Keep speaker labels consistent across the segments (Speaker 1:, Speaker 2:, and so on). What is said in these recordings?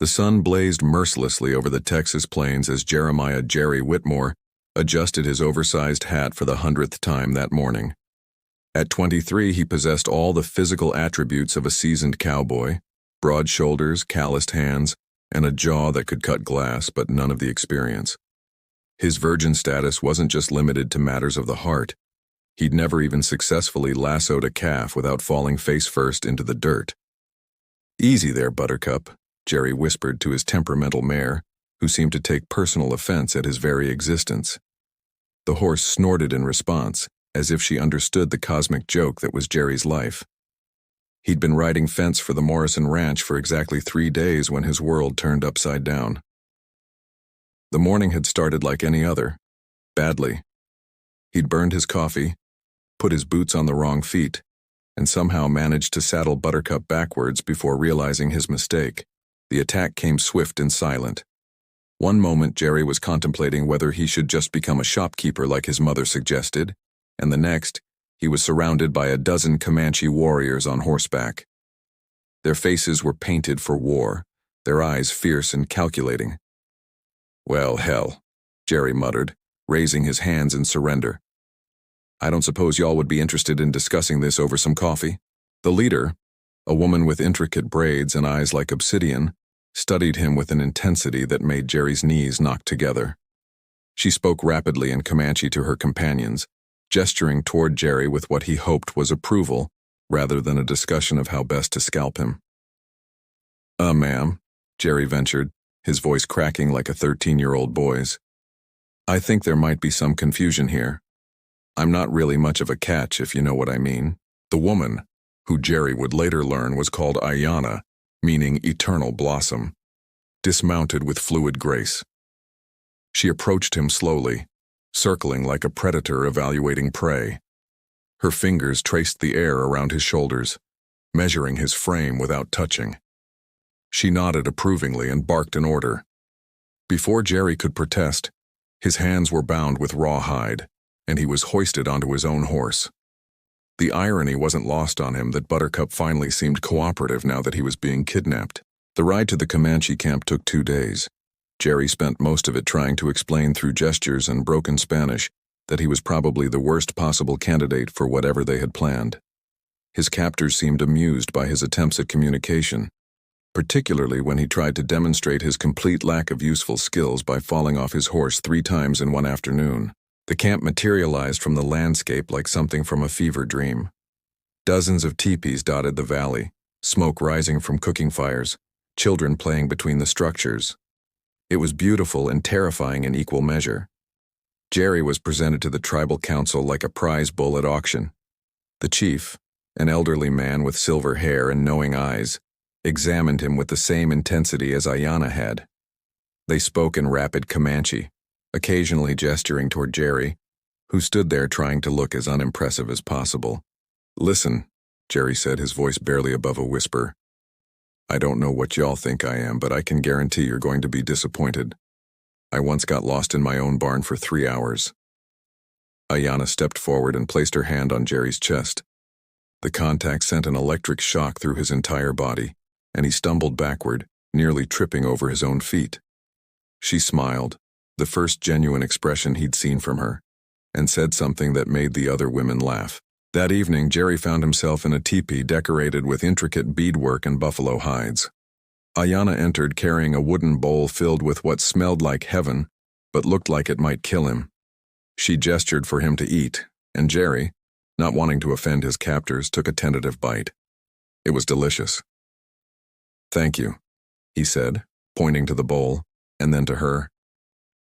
Speaker 1: The sun blazed mercilessly over the Texas plains as Jeremiah Jerry Whitmore adjusted his oversized hat for the 100th time that morning. At 23, he possessed all the physical attributes of a seasoned cowboy: broad shoulders, calloused hands, and a jaw that could cut glass, but none of the experience. His virgin status wasn't just limited to matters of the heart. He'd never even successfully lassoed a calf without falling face first into the dirt. "Easy there, Buttercup," Jerry whispered to his temperamental mare, who seemed to take personal offense at his very existence. The horse snorted in response, as if she understood the cosmic joke that was Jerry's life. He'd been riding fence for the Morrison Ranch for exactly 3 days when his world turned upside down. The morning had started like any other, badly. He'd burned his coffee, put his boots on the wrong feet, and somehow managed to saddle Buttercup backwards before realizing his mistake. The attack came swift and silent. One moment Jerry was contemplating whether he should just become a shopkeeper like his mother suggested, and the next, he was surrounded by a dozen Comanche warriors on horseback. Their faces were painted for war, their eyes fierce and calculating. "Well, hell," Jerry muttered, raising his hands in surrender. "I don't suppose y'all would be interested in discussing this over some coffee?" The leader, a woman with intricate braids and eyes like obsidian, studied him with an intensity that made Jerry's knees knock together. She spoke rapidly in Comanche to her companions, gesturing toward Jerry with what he hoped was approval, rather than a discussion of how best to scalp him. Ma'am," Jerry ventured, his voice cracking like a 13-year-old boy's. "I think there might be some confusion here. I'm not really much of a catch, if you know what I mean." The woman, who Jerry would later learn was called Ayanna, meaning eternal blossom, dismounted with fluid grace. She approached him slowly, circling like a predator evaluating prey. Her fingers traced the air around his shoulders, measuring his frame without touching. She nodded approvingly and barked an order. Before Jerry could protest, his hands were bound with rawhide, and he was hoisted onto his own horse. The irony wasn't lost on him that Buttercup finally seemed cooperative now that he was being kidnapped. The ride to the Comanche camp took 2 days. Jerry spent most of it trying to explain through gestures and broken Spanish that he was probably the worst possible candidate for whatever they had planned. His captors seemed amused by his attempts at communication, particularly when he tried to demonstrate his complete lack of useful skills by falling off his horse 3 times in one afternoon. The camp materialized from the landscape like something from a fever dream. Dozens of teepees dotted the valley, smoke rising from cooking fires, children playing between the structures. It was beautiful and terrifying in equal measure. Jerry was presented to the tribal council like a prize bull at auction. The chief, an elderly man with silver hair and knowing eyes, examined him with the same intensity as Ayanna had. They spoke in rapid Comanche, occasionally gesturing toward Jerry, who stood there trying to look as unimpressive as possible. "Listen," Jerry said, his voice barely above a whisper. "I don't know what y'all think I am, but I can guarantee you're going to be disappointed. I once got lost in my own barn for 3 hours." Ayanna stepped forward and placed her hand on Jerry's chest. The contact sent an electric shock through his entire body, and he stumbled backward, nearly tripping over his own feet. She smiled, the first genuine expression he'd seen from her, and said something that made the other women laugh. That evening, Jerry found himself in a teepee decorated with intricate beadwork and buffalo hides. Ayanna entered carrying a wooden bowl filled with what smelled like heaven, but looked like it might kill him. She gestured for him to eat, and Jerry, not wanting to offend his captors, took a tentative bite. It was delicious. "Thank you," he said, pointing to the bowl, and then to her.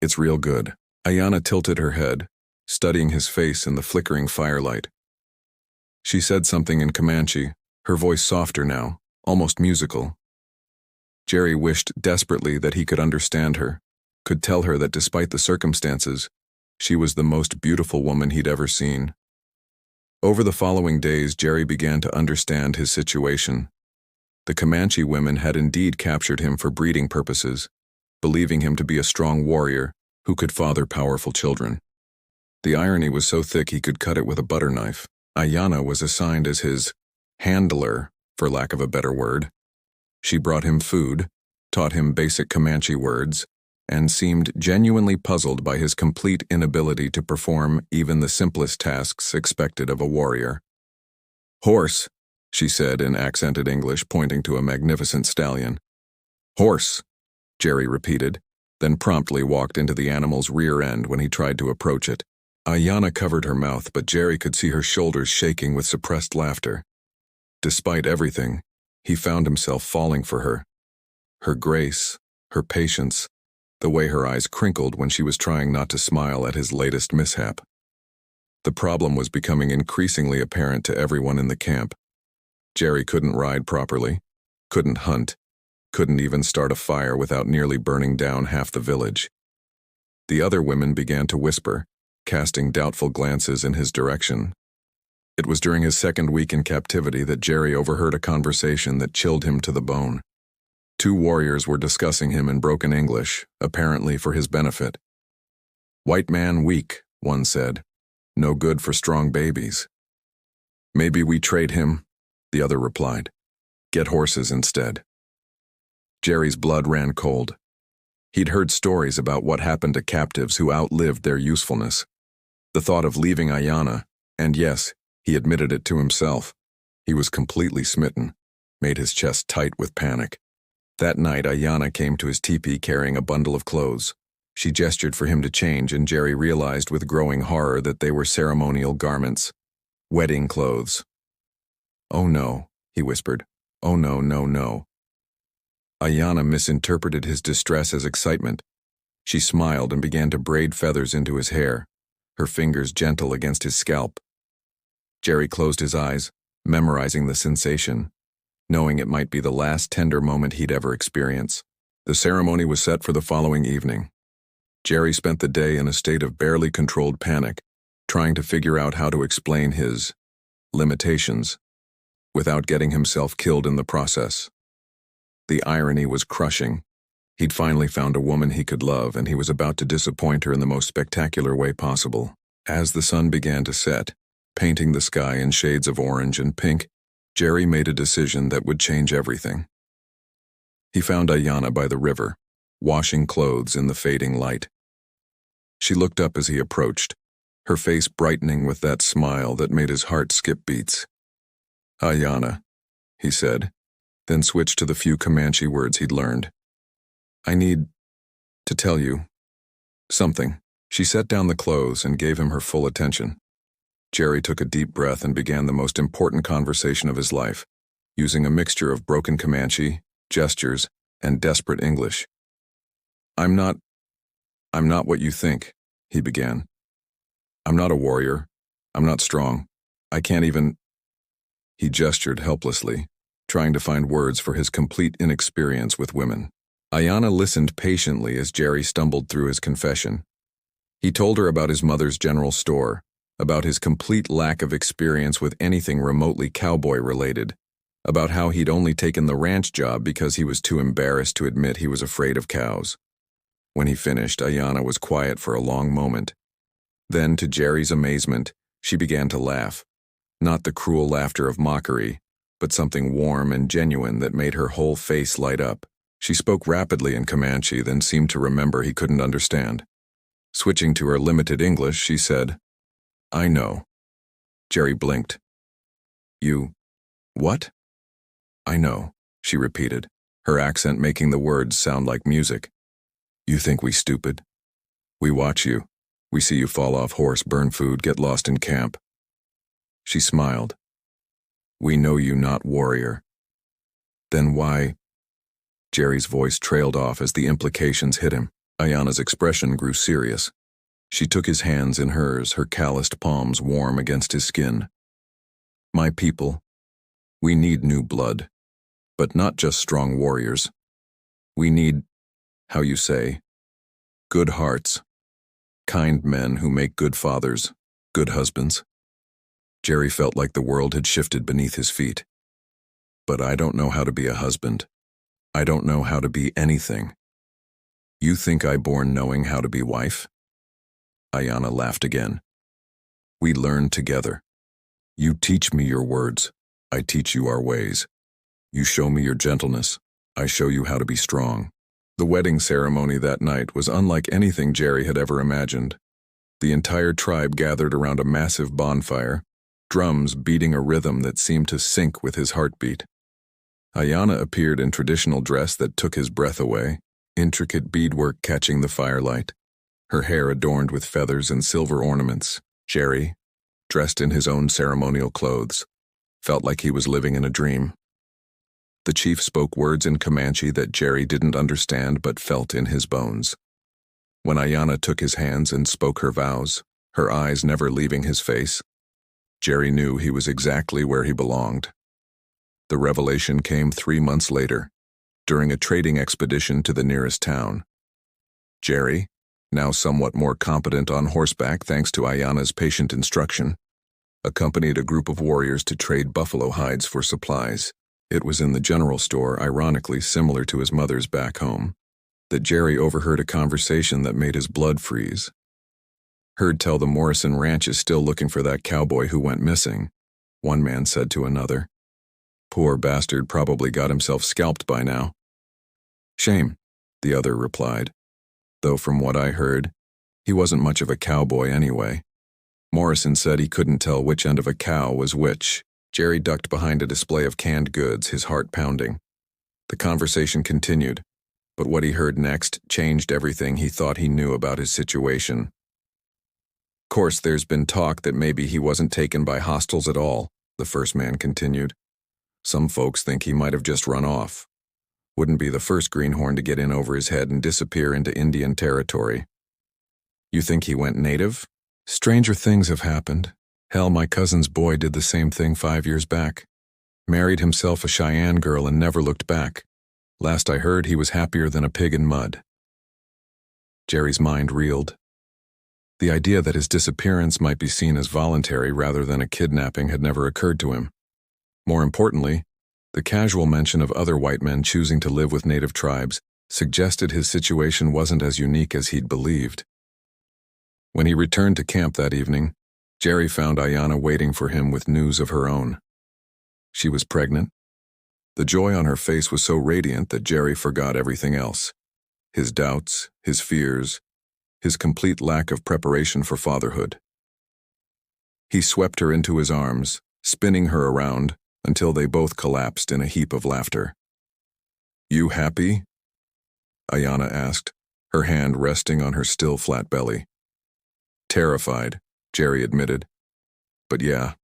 Speaker 1: "It's real good." Ayanna tilted her head, studying his face in the flickering firelight. She said something in Comanche, her voice softer now, almost musical. Jerry wished desperately that he could understand her, could tell her that despite the circumstances, she was the most beautiful woman he'd ever seen. Over the following days, Jerry began to understand his situation. The Comanche women had indeed captured him for breeding purposes, believing him to be a strong warrior who could father powerful children. The irony was so thick he could cut it with a butter knife. Ayanna was assigned as his handler, for lack of a better word. She brought him food, taught him basic Comanche words, and seemed genuinely puzzled by his complete inability to perform even the simplest tasks expected of a warrior. "Horse," she said in accented English, pointing to a magnificent stallion. "Horse," Jerry repeated, then promptly walked into the animal's rear end when he tried to approach it. Ayanna covered her mouth, but Jerry could see her shoulders shaking with suppressed laughter. Despite everything, he found himself falling for her. Her grace, her patience, the way her eyes crinkled when she was trying not to smile at his latest mishap. The problem was becoming increasingly apparent to everyone in the camp. Jerry couldn't ride properly, couldn't hunt, couldn't even start a fire without nearly burning down half the village. The other women began to whisper, casting doubtful glances in his direction. It was during his second week in captivity that Jerry overheard a conversation that chilled him to the bone. Two warriors were discussing him in broken English, apparently for his benefit. "White man weak," one said. "No good for strong babies." "Maybe we trade him," the other replied. "Get horses instead." Jerry's blood ran cold. He'd heard stories about what happened to captives who outlived their usefulness. The thought of leaving Ayanna, and yes, he admitted it to himself, he was completely smitten, made his chest tight with panic. That night, Ayanna came to his teepee carrying a bundle of clothes. She gestured for him to change, and Jerry realized with growing horror that they were ceremonial garments. Wedding clothes. "Oh no," he whispered. "Oh no, no, no." Ayanna misinterpreted his distress as excitement. She smiled and began to braid feathers into his hair, her fingers gentle against his scalp. Jerry closed his eyes, memorizing the sensation, knowing it might be the last tender moment he'd ever experience. The ceremony was set for the following evening. Jerry spent the day in a state of barely controlled panic, trying to figure out how to explain his limitations without getting himself killed in the process. The irony was crushing. He'd finally found a woman he could love, and he was about to disappoint her in the most spectacular way possible. As the sun began to set, painting the sky in shades of orange and pink, Jerry made a decision that would change everything. He found Ayanna by the river, washing clothes in the fading light. She looked up as he approached, her face brightening with that smile that made his heart skip beats. "Ayanna," he said, then switched to the few Comanche words he'd learned. "I need to tell you something." She set down the clothes and gave him her full attention. Jerry took a deep breath and began the most important conversation of his life, using a mixture of broken Comanche, gestures, and desperate English. I'm not what you think," he began. "I'm not a warrior. I'm not strong. I can't even—" He gestured helplessly, trying to find words for his complete inexperience with women. Ayanna listened patiently as Jerry stumbled through his confession. He told her about his mother's general store, about his complete lack of experience with anything remotely cowboy-related, about how he'd only taken the ranch job because he was too embarrassed to admit he was afraid of cows. When he finished, Ayanna was quiet for a long moment. Then, to Jerry's amazement, she began to laugh. Not the cruel laughter of mockery, but something warm and genuine that made her whole face light up. She spoke rapidly in Comanche, then seemed to remember he couldn't understand. Switching to her limited English, she said, "I know." Jerry blinked. "You... what?" "I know," she repeated, her accent making the words sound like music. "You think we stupid? We watch you. We see you fall off horse, burn food, get lost in camp." She smiled. "We know you not warrior." "Then why—" Jerry's voice trailed off as the implications hit him. Ayanna's expression grew serious. She took his hands in hers, her calloused palms warm against his skin. "My people, we need new blood, but not just strong warriors. We need, how you say, good hearts, kind men who make good fathers, good husbands." Jerry felt like the world had shifted beneath his feet. "But I don't know how to be a husband. I don't know how to be anything. You think I born knowing how to be wife?" Ayanna laughed again. "We learn together. You teach me your words. I teach you our ways. You show me your gentleness. I show you how to be strong. The wedding ceremony that night was unlike anything Jerry had ever imagined. The entire tribe gathered around a massive bonfire, drums beating a rhythm that seemed to sync with his heartbeat. Ayanna appeared in traditional dress that took his breath away, intricate beadwork catching the firelight, her hair adorned with feathers and silver ornaments. Jerry, dressed in his own ceremonial clothes, felt like he was living in a dream. The chief spoke words in Comanche that Jerry didn't understand but felt in his bones. When Ayanna took his hands and spoke her vows, her eyes never leaving his face, Jerry knew he was exactly where he belonged. The revelation came 3 months later, during a trading expedition to the nearest town. Jerry, now somewhat more competent on horseback thanks to Ayanna's patient instruction, accompanied a group of warriors to trade buffalo hides for supplies. It was in the general store, ironically similar to his mother's back home, that Jerry overheard a conversation that made his blood freeze. Heard tell the Morrison Ranch is still looking for that cowboy who went missing, one man said to another. Poor bastard probably got himself scalped by now. Shame, the other replied. Though from what I heard, he wasn't much of a cowboy anyway. Morrison said he couldn't tell which end of a cow was which. Jerry ducked behind a display of canned goods, his heart pounding. The conversation continued, but what he heard next changed everything he thought he knew about his situation. Course, there's been talk that maybe he wasn't taken by hostiles at all, the first man continued. Some folks think he might have just run off. Wouldn't be the first greenhorn to get in over his head and disappear into Indian territory. You think he went native? Stranger things have happened. Hell, my cousin's boy did the same thing 5 years back. Married himself a Cheyenne girl and never looked back. Last I heard, he was happier than a pig in mud. Jerry's mind reeled. The idea that his disappearance might be seen as voluntary rather than a kidnapping had never occurred to him. More importantly, the casual mention of other white men choosing to live with native tribes suggested his situation wasn't as unique as he'd believed. When he returned to camp that evening, Jerry found Ayanna waiting for him with news of her own. She was pregnant. The joy on her face was so radiant that Jerry forgot everything else. His doubts, his fears, his complete lack of preparation for fatherhood. He swept her into his arms, spinning her around until they both collapsed in a heap of laughter. You happy? Ayanna asked, her hand resting on her still flat belly. Terrified, Jerry admitted. But yeah,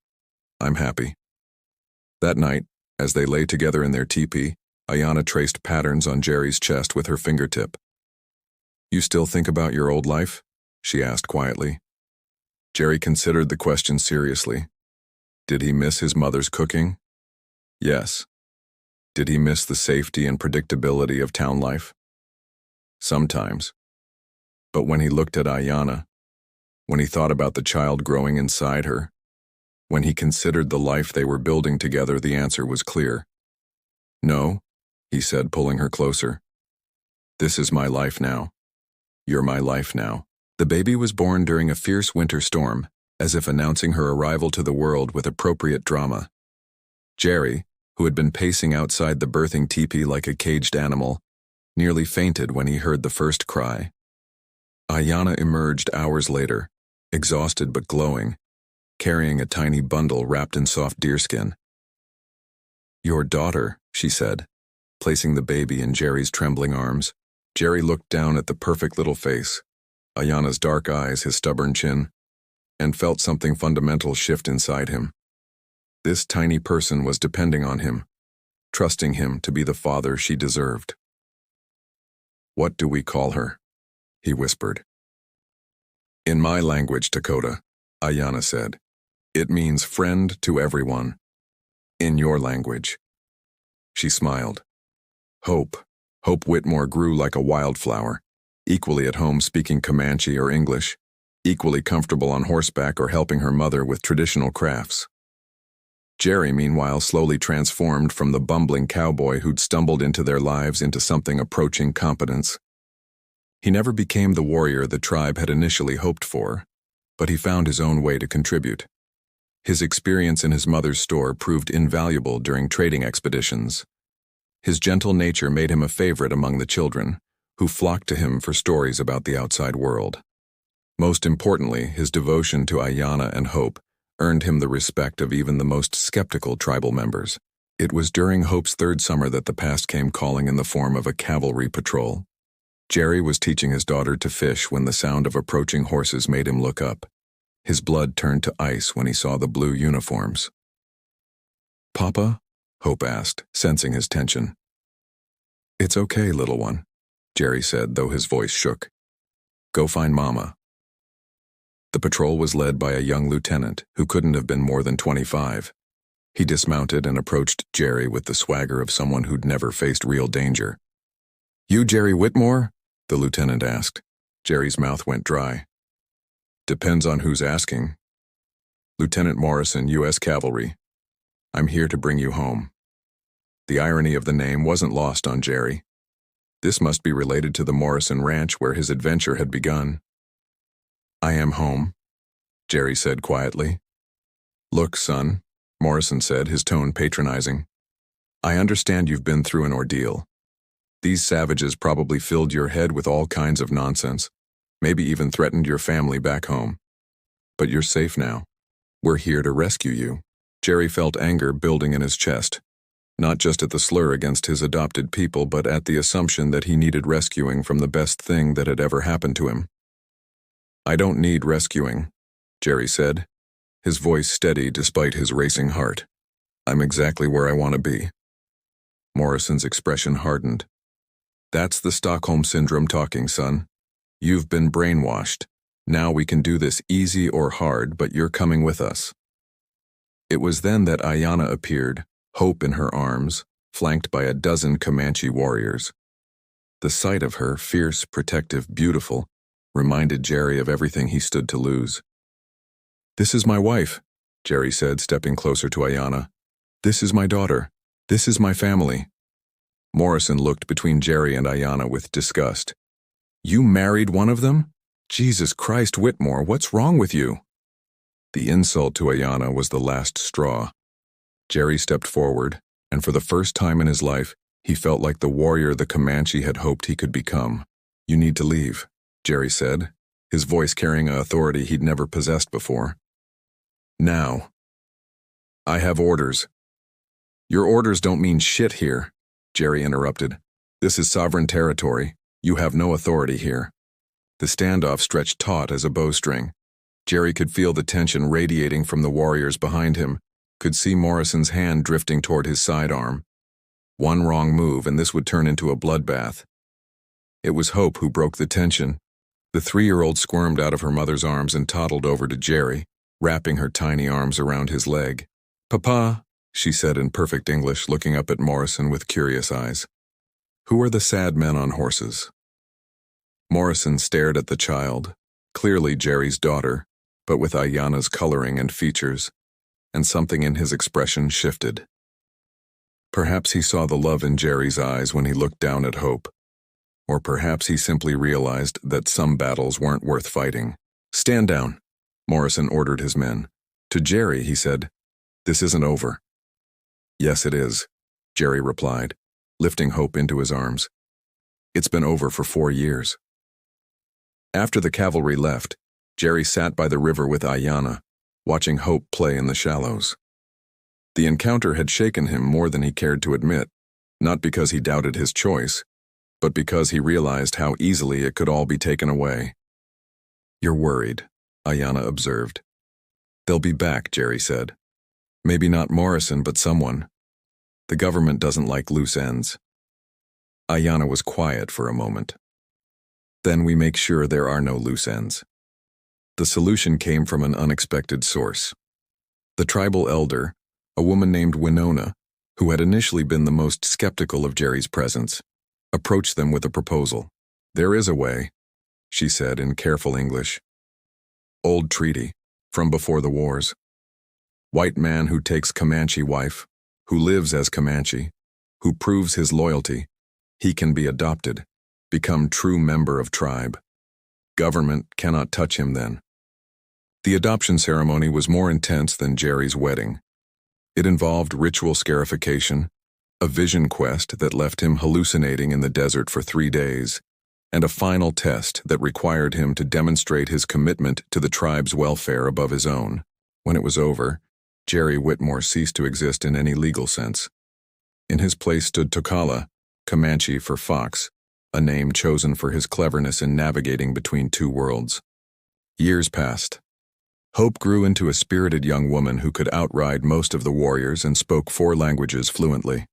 Speaker 1: I'm happy. That night, as they lay together in their teepee, Ayanna traced patterns on Jerry's chest with her fingertip. You still think about your old life? She asked quietly. Jerry considered the question seriously. Did he miss his mother's cooking? Yes. Did he miss the safety and predictability of town life? Sometimes. But when he looked at Ayanna, when he thought about the child growing inside her, when he considered the life they were building together, the answer was clear. No, he said, pulling her closer. This is my life now. You're my life now. The baby was born during a fierce winter storm, as if announcing her arrival to the world with appropriate drama. Jerry, who had been pacing outside the birthing teepee like a caged animal, nearly fainted when he heard the first cry. Ayanna emerged hours later, exhausted but glowing, carrying a tiny bundle wrapped in soft deerskin. Your daughter, she said, placing the baby in Jerry's trembling arms. Jerry looked down at the perfect little face, Ayanna's dark eyes, his stubborn chin, and felt something fundamental shift inside him. This tiny person was depending on him, trusting him to be the father she deserved. What do we call her? He whispered. In my language, Dakota, Ayanna said, it means friend to everyone. In your language. She smiled. Hope. Hope Whitmore grew like a wildflower, equally at home speaking Comanche or English, equally comfortable on horseback or helping her mother with traditional crafts. Jerry, meanwhile, slowly transformed from the bumbling cowboy who'd stumbled into their lives into something approaching competence. He never became the warrior the tribe had initially hoped for, but he found his own way to contribute. His experience in his mother's store proved invaluable during trading expeditions. His gentle nature made him a favorite among the children, who flocked to him for stories about the outside world. Most importantly, his devotion to Ayanna and Hope earned him the respect of even the most skeptical tribal members. It was during Hope's third summer that the past came calling in the form of a cavalry patrol. Jerry was teaching his daughter to fish when the sound of approaching horses made him look up. His blood turned to ice when he saw the blue uniforms. "Papa?" Hope asked, sensing his tension. "It's okay, little one," Jerry said, though his voice shook. "Go find Mama." The patrol was led by a young lieutenant who couldn't have been more than 25. He dismounted and approached Jerry with the swagger of someone who'd never faced real danger. "You Jerry Whitmore?" the lieutenant asked. Jerry's mouth went dry. "Depends on who's asking." "Lieutenant Morrison, U.S. Cavalry. I'm here to bring you home." The irony of the name wasn't lost on Jerry. This must be related to the Morrison Ranch where his adventure had begun. "I am home," Jerry said quietly. "Look, son," Morrison said, his tone patronizing. "I understand you've been through an ordeal. These savages probably filled your head with all kinds of nonsense, maybe even threatened your family back home. But you're safe now. We're here to rescue you." Jerry felt anger building in his chest, not just at the slur against his adopted people, but at the assumption that he needed rescuing from the best thing that had ever happened to him. "I don't need rescuing," Jerry said, his voice steady despite his racing heart. "I'm exactly where I want to be." Morrison's expression hardened. "That's the Stockholm Syndrome talking, son. You've been brainwashed. Now we can do this easy or hard, but you're coming with us." It was then that Ayanna appeared, Hope in her arms, flanked by a dozen Comanche warriors. The sight of her, fierce, protective, beautiful, reminded Jerry of everything he stood to lose. "This is my wife," Jerry said, stepping closer to Ayanna. "This is my daughter. This is my family." Morrison looked between Jerry and Ayanna with disgust. "You married one of them? Jesus Christ, Whitmore, what's wrong with you?" The insult to Ayanna was the last straw. Jerry stepped forward, and for the first time in his life, he felt like the warrior the Comanche had hoped he could become. "You need to leave," Jerry said, his voice carrying an authority he'd never possessed before. "Now." "I have orders." "Your orders don't mean shit here," Jerry interrupted. "This is sovereign territory. You have no authority here." The standoff stretched taut as a bowstring. Jerry could feel the tension radiating from the warriors behind him, could see Morrison's hand drifting toward his sidearm. One wrong move and this would turn into a bloodbath. It was Hope who broke the tension. The 3-year-old squirmed out of her mother's arms and toddled over to Jerry, wrapping her tiny arms around his leg. "Papa," she said in perfect English, looking up at Morrison with curious eyes. "Who are the sad men on horses?" Morrison stared at the child, clearly Jerry's daughter, but with Ayanna's coloring and features, and something in his expression shifted. Perhaps he saw the love in Jerry's eyes when he looked down at Hope, or perhaps he simply realized that some battles weren't worth fighting. "Stand down," Morrison ordered his men. To Jerry, he said, "This isn't over." "Yes, it is," Jerry replied, lifting Hope into his arms. "It's been over for 4 years." After the cavalry left, Jerry sat by the river with Ayanna, watching Hope play in the shallows. The encounter had shaken him more than he cared to admit, not because he doubted his choice, but because he realized how easily it could all be taken away. "You're worried," Ayanna observed. "They'll be back," Jerry said. "Maybe not Morrison, but someone. The government doesn't like loose ends." Ayanna was quiet for a moment. "Then we make sure there are no loose ends." The solution came from an unexpected source. The tribal elder, a woman named Winona, who had initially been the most skeptical of Jerry's presence, approached them with a proposal. "There is a way," she said in careful English. "Old treaty, from before the wars. White man who takes Comanche wife, who lives as Comanche, who proves his loyalty, he can be adopted, become true member of tribe. Government cannot touch him then." The adoption ceremony was more intense than Jerry's wedding. It involved ritual scarification, a vision quest that left him hallucinating in the desert for 3 days, and a final test that required him to demonstrate his commitment to the tribe's welfare above his own. When it was over, Jerry Whitmore ceased to exist in any legal sense. In his place stood Tokala, Comanche for fox, a name chosen for his cleverness in navigating between two worlds. Years passed. Hope grew into a spirited young woman who could outride most of the warriors and spoke 4 languages fluently.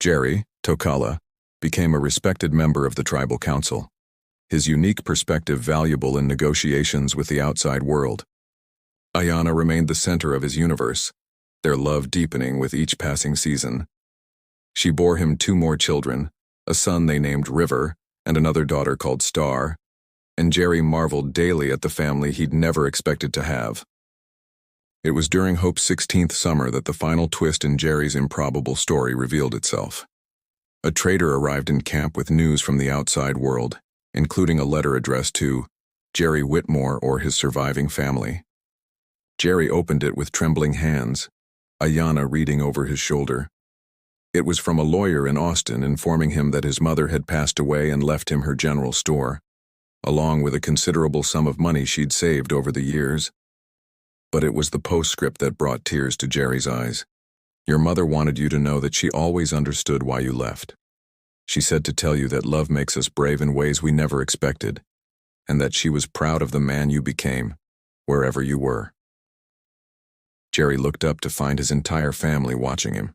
Speaker 1: Jerry, Tokala, became a respected member of the tribal council, his unique perspective valuable in negotiations with the outside world. Ayanna remained the center of his universe, their love deepening with each passing season. She bore him 2 more children, a son they named River and another daughter called Star, and Jerry marveled daily at the family he'd never expected to have. It was during Hope's 16th summer that the final twist in Jerry's improbable story revealed itself. A trader arrived in camp with news from the outside world, including a letter addressed to Jerry Whitmore or his surviving family. Jerry opened it with trembling hands, Ayanna reading over his shoulder. It was from a lawyer in Austin informing him that his mother had passed away and left him her general store, along with a considerable sum of money she'd saved over the years. But it was the postscript that brought tears to Jerry's eyes. Your mother wanted you to know that she always understood why you left. She said to tell you that love makes us brave in ways we never expected, and that she was proud of the man you became, wherever you were. Jerry looked up to find his entire family watching him.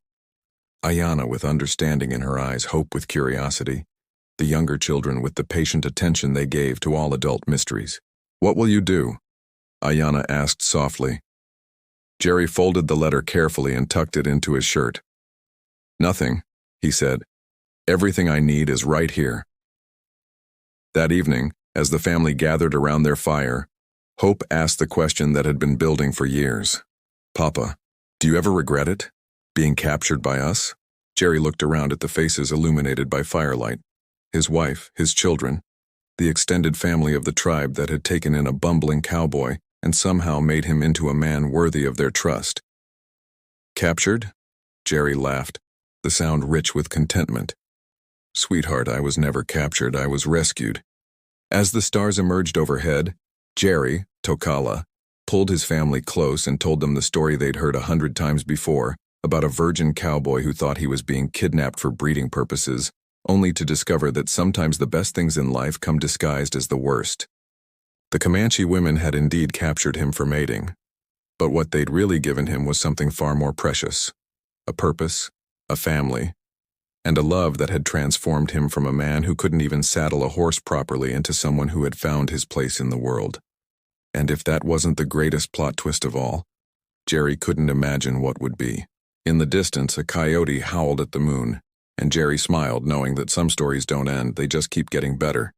Speaker 1: Ayanna with understanding in her eyes, Hope with curiosity, the younger children with the patient attention they gave to all adult mysteries. What will you do? Ayanna asked softly. Jerry folded the letter carefully and tucked it into his shirt. Nothing, he said. Everything I need is right here. That evening, as the family gathered around their fire, Hope asked the question that had been building for years. Papa, do you ever regret it? Being captured by us? Jerry looked around at the faces illuminated by firelight. His wife, his children, the extended family of the tribe that had taken in a bumbling cowboy and somehow made him into a man worthy of their trust. Captured? Jerry laughed, the sound rich with contentment. Sweetheart, I was never captured, I was rescued. As the stars emerged overhead, Jerry, Tokala, pulled his family close and told them the story they'd heard 100 times before about a virgin cowboy who thought he was being kidnapped for breeding purposes, only to discover that sometimes the best things in life come disguised as the worst. The Comanche women had indeed captured him for mating, but what they'd really given him was something far more precious: a purpose, a family, and a love that had transformed him from a man who couldn't even saddle a horse properly into someone who had found his place in the world. And if that wasn't the greatest plot twist of all, Jerry couldn't imagine what would be. In the distance, a coyote howled at the moon, and Jerry smiled, knowing that some stories don't end, they just keep getting better.